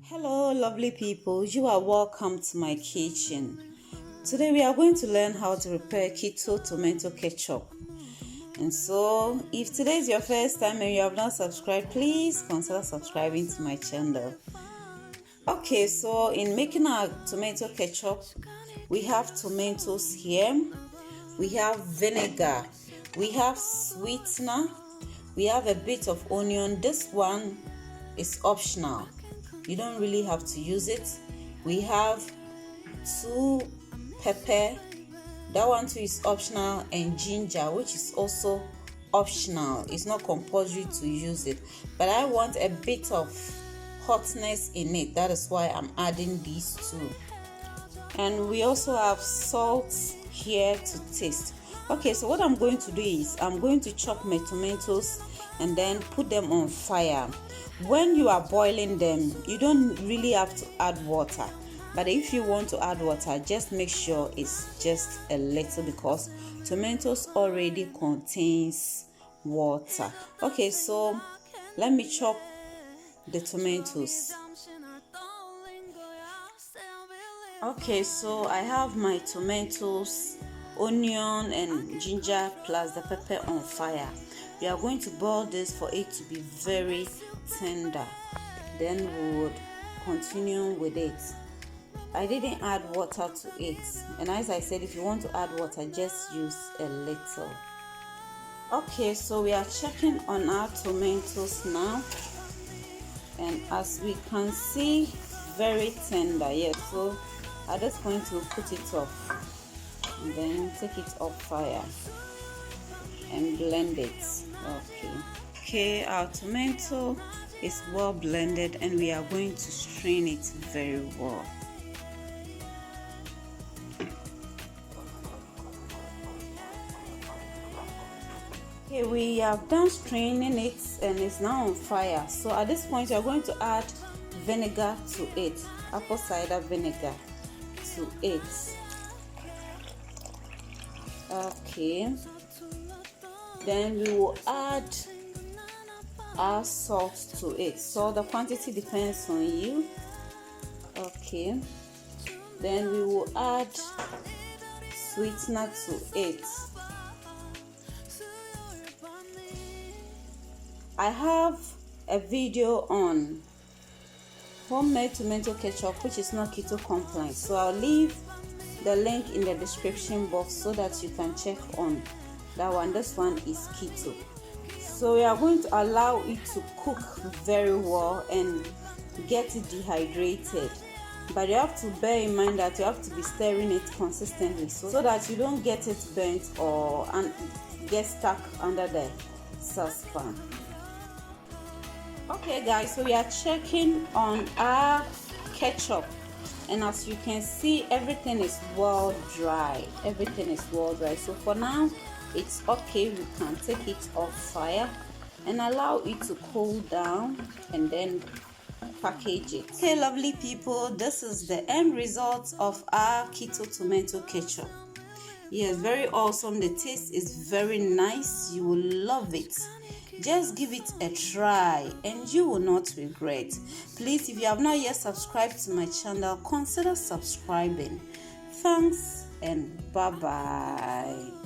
Hello lovely people, you are welcome to my kitchen. Today we are going to learn how to prepare keto tomato ketchup. And so if today is your first time and you have not subscribed, please consider subscribing to my channel. Okay, so in making our tomato ketchup, we have tomatoes here, we have vinegar, we have sweetener, we have a bit of onion. This one is optional, you don't really have to use it. We have 2 pepper, that one too is optional, and ginger, which is also optional. It's not compulsory to use it, but I want a bit of hotness in it, that is why I'm adding these 2. And we also have salt here to taste. Okay, so what I'm going to do is I'm going to chop my tomatoes and then put them on fire. When you are boiling them, you don't really have to add water, but if you want to add water, just make sure it's just a little, because tomatoes already contains water. Okay, so let me chop the tomatoes. Okay, so I have my tomatoes, onion and ginger plus the pepper on fire. We are going to boil this for it to be very tender, then we would continue with it. I didn't add water to it, and as I said, if you want to add water, just use a little. Okay, so we are checking on our tomatoes now, and as we can see, very tender. Yes, so at this point we'll put it off and then take it off fire and blend it. Okay, our tomato is well blended, and we are going to strain it very well. Okay, we have done straining it and it's now on fire. So at this point, you're going to add vinegar to it, apple cider vinegar to it. Okay, then we will add our salt to it. So the quantity depends on you. Okay, then we will add sweetener to it. I have a video on homemade tomato ketchup which is not keto compliant, so I'll leave the link in the description box so that you can check on that one. This one is keto. So we are going to allow it to cook very well and get it dehydrated, but you have to bear in mind that you have to be stirring it consistently so that you don't get it burnt or get stuck under the saucepan. Okay guys, so we are checking on our ketchup, and as you can see, everything is well dry. So for now it's okay. We can take it off fire and allow it to cool down and then package it. Okay lovely people, this is the end result of our keto tomato ketchup. Yes, very awesome. The taste is very nice. You will love it. Just give it a try and you will not regret. Please, if you have not yet subscribed to my channel, consider subscribing. Thanks and bye bye.